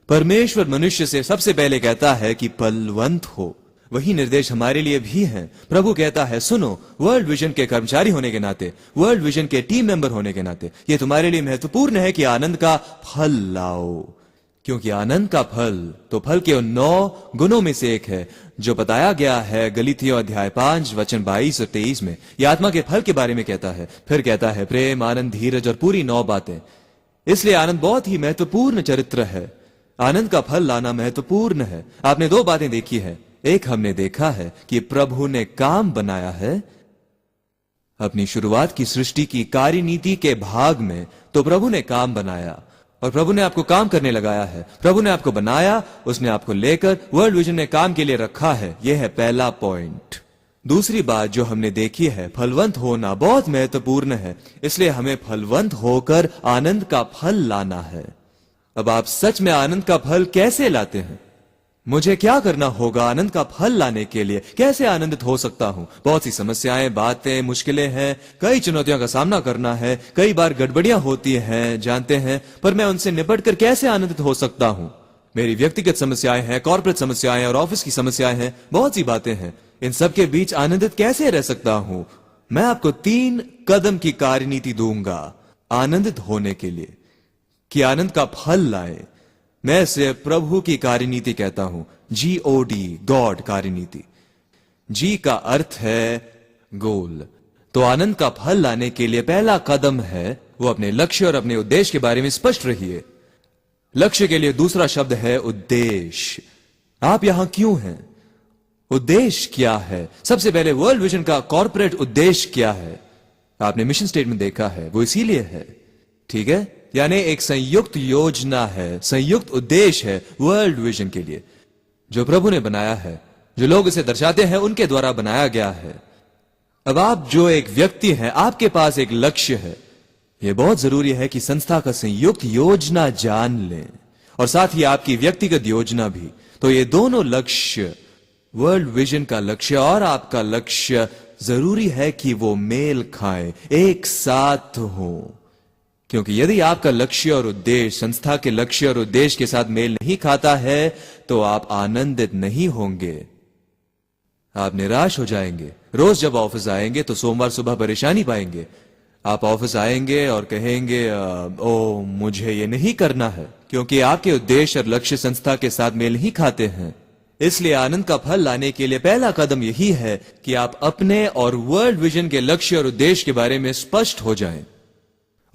परमेश्वर मनुष्य से सबसे पहले कहता है कि फलवंत हो। वही निर्देश हमारे लिए भी है। प्रभु कहता है, सुनो, वर्ल्ड विजन के कर्मचारी होने के नाते, वर्ल्ड विजन के टीम मेंबर होने के नाते, यह तुम्हारे लिए महत्वपूर्ण है कि आनंद का फल लाओ। क्योंकि आनंद का फल तो फल के उन 9 गुणों में से एक है जो बताया गया है गलीतियों अध्याय 5 वचन 22 और 23 में। यह आत्मा के फल के बारे में कहता है। फिर कहता है प्रेम, आनंद, धीरज और पूरी 9 बातें। इसलिए आनंद बहुत ही महत्वपूर्ण चरित्र है। आनंद का फल लाना महत्वपूर्ण है। आपने 2 बातें देखी है। एक, हमने देखा है कि प्रभु ने काम बनाया है अपनी शुरुआत की सृष्टि की कार्यनीति के भाग में। तो प्रभु ने काम बनाया और प्रभु ने आपको काम करने लगाया है। प्रभु ने आपको बनाया, उसने आपको लेकर वर्ल्ड विजन में काम के लिए रखा है। यह है पहला पॉइंट। दूसरी बात जो हमने देखी है, फलवंत होना बहुत महत्वपूर्ण है। इसलिए हमें फलवंत होकर आनंद का फल लाना है। अब आप सच में आनंद का फल कैसे लाते हैं? मुझे क्या करना होगा आनंद का फल लाने के लिए? कैसे आनंदित हो सकता हूं? बहुत सी समस्याएं, बातें, मुश्किलें हैं, कई चुनौतियों का सामना करना है, कई बार गड़बड़ियां होती हैं, जानते हैं, पर मैं उनसे निपटकर कैसे आनंदित हो सकता हूं? मेरी व्यक्तिगत समस्याएं हैं, कॉर्पोरेट समस्याएं और ऑफिस की समस्याएं हैं, बहुत सी बातें हैं। इन सब के बीच आनंदित कैसे रह सकता हूं? मैं आपको 3 कदम की कार्यनीति दूंगा आनंदित होने के लिए, कि आनंद का फल लाए। मैं इसे प्रभु की कार्यनीति कहता हूं, GOD, गॉड कार्यनीति। जी का अर्थ है गोल। तो आनंद का फल लाने के लिए पहला कदम है वो अपने लक्ष्य और अपने उद्देश्य के बारे में स्पष्ट रहिए। लक्ष्य के लिए दूसरा शब्द है उद्देश्य। आप यहां क्यों हैं? उद्देश्य क्या है? सबसे पहले वर्ल्ड विजन का कॉर्पोरेट उद्देश्य क्या है? आपने मिशन स्टेटमेंट देखा है, वो इसीलिए है, ठीक है? यानी एक संयुक्त योजना है, संयुक्त उद्देश्य है वर्ल्ड विजन के लिए, जो प्रभु ने बनाया है, जो लोग इसे दर्शाते हैं उनके द्वारा बनाया गया है। अब आप जो एक व्यक्ति हैं, आपके पास एक लक्ष्य है। यह बहुत जरूरी है कि संस्था का संयुक्त योजना जान लें और साथ ही आपकी व्यक्तिगत योजना भी। तो ये दोनों लक्ष्य, वर्ल्ड विजन का लक्ष्य और आपका लक्ष्य, जरूरी है कि वो मेल खाएं, एक साथ हो। क्योंकि यदि आपका लक्ष्य और उद्देश्य संस्था के लक्ष्य और उद्देश्य के साथ मेल नहीं खाता है तो आप आनंदित नहीं होंगे, आप निराश हो जाएंगे। रोज जब ऑफिस आएंगे तो सोमवार सुबह परेशानी पाएंगे। आप ऑफिस आएंगे और कहेंगे ओ मुझे ये नहीं करना है, क्योंकि आपके उद्देश्य और लक्ष्य संस्था के साथ मेल नहीं खाते हैं। इसलिए आनंद का फल लाने के लिए पहला कदम यही है कि आप अपने और वर्ल्ड विजन के लक्ष्य और उद्देश्य के बारे में स्पष्ट हो जाएं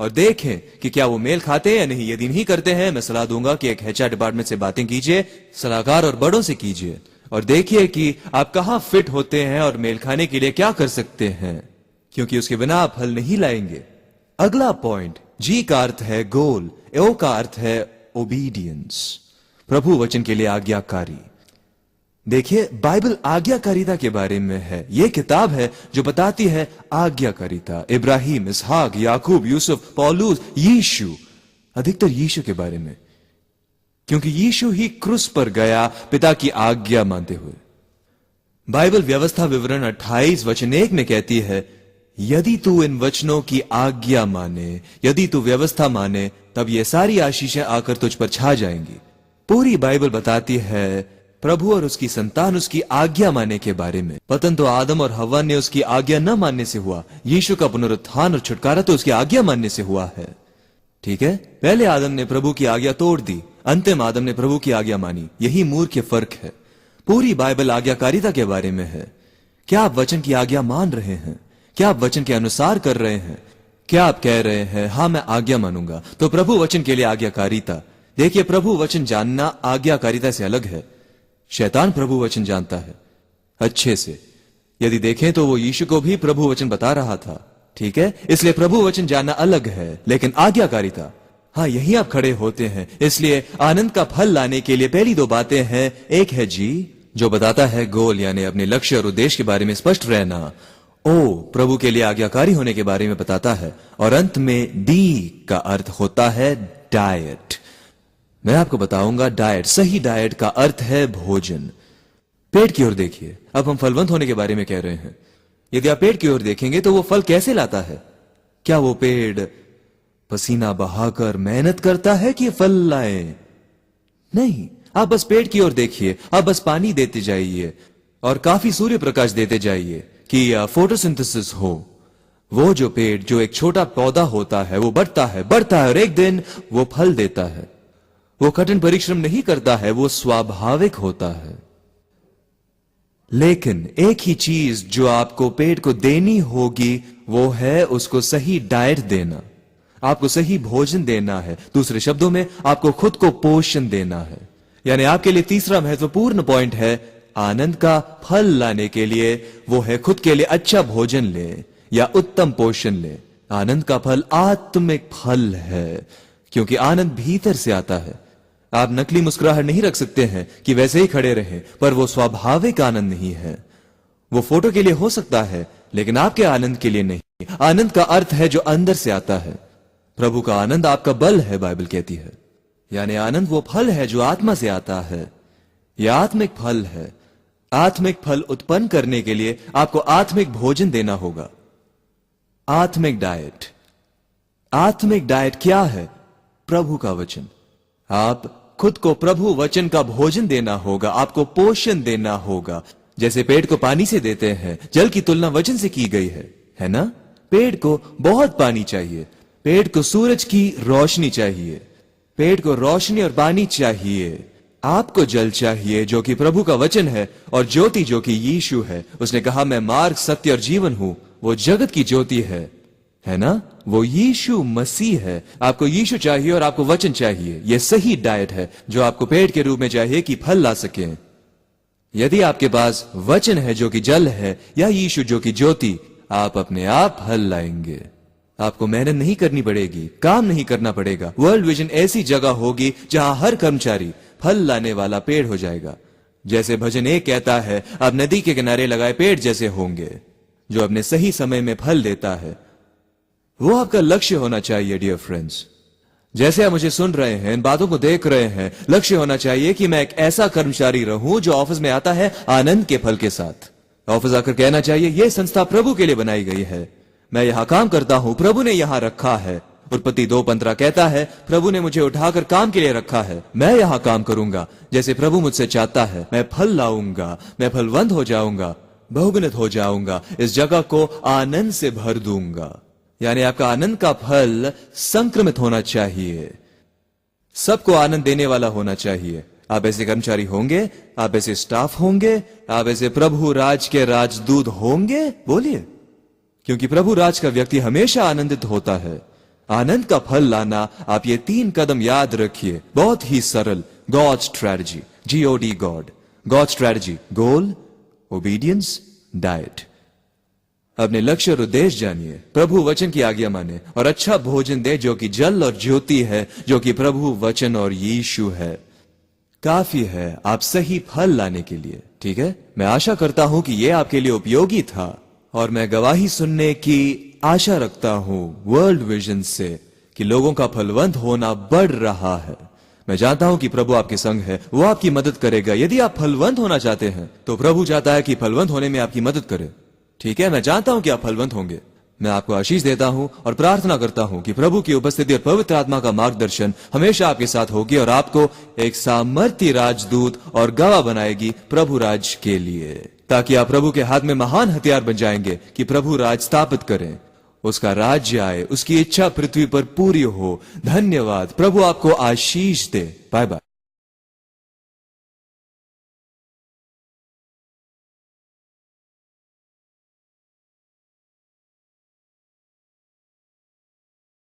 और देखें कि क्या वो मेल खाते हैं या नहीं। यदि नहीं करते हैं, मैं सलाह दूंगा कि एक HR डिपार्टमेंट से बातें कीजिए, सलाहकार और बड़ों से कीजिए और देखिए कि आप कहां फिट होते हैं और मेल खाने के लिए क्या कर सकते हैं, क्योंकि उसके बिना आप फल नहीं लाएंगे। अगला पॉइंट, G का अर्थ है गोल, O का अर्थ है ओबीडियंस, प्रभु वचन के लिए आज्ञाकारी। देखिए, बाइबल आज्ञाकारिता के बारे में है। यह किताब है जो बताती है आज्ञाकारिता। इब्राहिम, इसहाक, याकूब, यूसुफ, पौलुस, यीशु, अधिकतर यीशु के बारे में, क्योंकि यीशु ही क्रूस पर गया पिता की आज्ञा मानते हुए। बाइबल व्यवस्था विवरण 28 वचन 1 में कहती है, यदि तू इन वचनों की आज्ञा माने, यदि तू व्यवस्था माने, तब ये सारी आशीषें आकर तुझ पर छा जाएंगी। पूरी बाइबल बताती है प्रभु और उसकी संतान उसकी आज्ञा मानने के बारे में। पतन तो आदम और हव्वा ने उसकी आज्ञा न मानने से हुआ, यीशु का पुनरुत्थान और छुटकारा तो उसकी आज्ञा मानने से हुआ है, ठीक है? पहले आदम ने प्रभु की आज्ञा तोड़ दी, अंतिम आदम ने प्रभु की आज्ञा मानी। यही मूर्ख फर्क है। पूरी बाइबल आज्ञाकारिता के बारे में है। क्या आप वचन की आज्ञा मान रहे हैं? क्या आप वचन के अनुसार कर रहे हैं? क्या आप कह रहे हैं हाँ मैं आज्ञा मानूंगा? तो प्रभु वचन के लिए आज्ञाकारिता। देखिए, प्रभु वचन जानना आज्ञाकारिता से अलग है। शैतान प्रभु वचन जानता है अच्छे से। यदि देखें तो वो यीशु को भी प्रभु वचन बता रहा था, ठीक है? इसलिए प्रभु वचन जानना अलग है, लेकिन आज्ञाकारिता, हाँ यही आप खड़े होते हैं। इसलिए आनंद का फल लाने के लिए पहली 2 बातें हैं। एक है G, जो बताता है गोल, यानी अपने लक्ष्य और उद्देश्य के बारे में स्पष्ट रहना। O, प्रभु के लिए आज्ञाकारी होने के बारे में बताता है। और अंत में D का अर्थ होता है डाइट। मैं आपको बताऊंगा डाइट, सही डाइट का अर्थ है भोजन। पेट की ओर देखिए। अब हम फलवंत होने के बारे में कह रहे हैं। यदि आप पेट की ओर देखेंगे तो वो फल कैसे लाता है? क्या वो पेड़ पसीना बहाकर मेहनत करता है कि फल लाए? नहीं, आप बस पेड़ की ओर देखिए, आप बस पानी देते जाइए और काफी सूर्य प्रकाश देते जाइए कि फोटोसिंथेसिस हो। वो जो पेड़, जो एक छोटा पौधा होता है, वो बढ़ता है और एक दिन वो फल देता है। वो कठिन परिश्रम नहीं करता है, वो स्वाभाविक होता है। लेकिन एक ही चीज जो आपको पेड़ को देनी होगी वो है उसको सही डाइट देना, आपको सही भोजन देना है। दूसरे शब्दों में, आपको खुद को पोषण देना है। यानी आपके लिए तीसरा महत्वपूर्ण पॉइंट है, आनंद का फल लाने के लिए वो है खुद के लिए अच्छा भोजन ले या उत्तम पोषण ले। आनंद का फल आत्मिक फल है, क्योंकि आनंद भीतर से आता है। आप नकली मुस्कुराहट नहीं रख सकते हैं कि वैसे ही खड़े रहें, पर वो स्वाभाविक आनंद नहीं है। वो फोटो के लिए हो सकता है, लेकिन आपके आनंद के लिए नहीं। आनंद का अर्थ है जो अंदर से आता है। प्रभु का आनंद आपका बल है, बाइबल कहती है। यानी आनंद वो फल है जो आत्मा से आता है। यह आत्मिक फल है। आत्मिक फल उत्पन्न करने के लिए आपको आत्मिक भोजन देना होगा। आत्मिक डाइट। आत्मिक डाइट क्या है? प्रभु का वचन। आप खुद को प्रभु वचन का भोजन देना होगा, आपको पोषण देना होगा। जैसे पेड़ को पानी से देते हैं, जल की तुलना वचन से की गई है ना? पेड़ को बहुत पानी चाहिए, पेड़ को सूरज की रोशनी चाहिए, पेड़ को रोशनी और पानी चाहिए। आपको जल चाहिए जो कि प्रभु का वचन है, और ज्योति जो कि यीशु है। उसने कहा, मैं मार्ग, सत्य और जीवन हूं। वो जगत की ज्योति है ना? वो यीशु मसीह है। आपको यीशु चाहिए और आपको वचन चाहिए। यह सही डाइट है जो आपको पेड़ के रूप में चाहिए कि फल ला सके। यदि आपके पास वचन है जो कि जल है, या यीशु जो कि ज्योति, आप अपने आप फल लाएंगे। आपको मेहनत नहीं करनी पड़ेगी, काम नहीं करना पड़ेगा। वर्ल्ड विजन ऐसी जगह होगी जहां हर कर्मचारी फल लाने वाला पेड़ हो जाएगा। जैसे भजन 1 कहता है, आप नदी के किनारे लगाए पेड़ जैसे होंगे, जो अपने सही समय में फल देता है। वो आपका लक्ष्य होना चाहिए डियर फ्रेंड्स। जैसे आप मुझे सुन रहे हैं, इन बातों को देख रहे हैं, लक्ष्य होना चाहिए कि मैं एक ऐसा कर्मचारी रहूं जो ऑफिस में आता है आनंद के फल के साथ। ऑफिस आकर कहना चाहिए, यह संस्था प्रभु के लिए बनाई गई है, मैं यहां काम करता हूं, प्रभु ने यहां रखा है। उत्पत्ति 2:15 कहता है, प्रभु ने मुझे उठाकर काम के लिए रखा है, मैं यहां काम करूंगा जैसे प्रभु मुझसे चाहता है। मैं फल लाऊंगा, मैं फलवंत हो जाऊंगा, बहुगुणित हो जाऊंगा, इस जगह को आनंद से भर दूंगा। यानी आपका आनंद का फल संक्रमित होना चाहिए, सबको आनंद देने वाला होना चाहिए। आप ऐसे कर्मचारी होंगे, आप ऐसे स्टाफ होंगे, आप ऐसे प्रभु राज के राजदूत होंगे। बोलिए, क्योंकि प्रभु राज का व्यक्ति हमेशा आनंदित होता है। आनंद का फल लाना, आप ये 3 कदम याद रखिए, बहुत ही सरल। God strategy, GOD, god strategy, goal, obedience, diet. अपने लक्ष्य और उद्देश्य जानिए, प्रभु वचन की आज्ञा माने और अच्छा भोजन दे जो कि जल और ज्योति है, जो कि प्रभु वचन और यीशु है। काफी है आप सही फल लाने के लिए। ठीक है, मैं आशा करता हूं कि यह आपके लिए उपयोगी था, और मैं गवाही सुनने की आशा रखता हूं वर्ल्ड विजन से कि लोगों का फलवंत होना बढ़ रहा है। मैं जानता हूं कि प्रभु आपके संग है, वो आपकी मदद करेगा। यदि आप फलवंत होना चाहते हैं तो प्रभु चाहता है कि फलवंत होने में आपकी मदद करे। ठीक है, मैं जानता हूं कि आप फलवंत होंगे। मैं आपको आशीष देता हूं और प्रार्थना करता हूं कि प्रभु की उपस्थिति और पवित्र आत्मा का मार्गदर्शन हमेशा आपके साथ होगी और आपको एक सामर्थी राजदूत और गवाह बनाएगी प्रभु राज के लिए, ताकि आप प्रभु के हाथ में महान हथियार बन जाएंगे कि प्रभु राज स्थापित करें, उसका राज्य आए, उसकी इच्छा पृथ्वी पर पूरी हो। धन्यवाद। प्रभु आपको आशीष दे। Bye bye.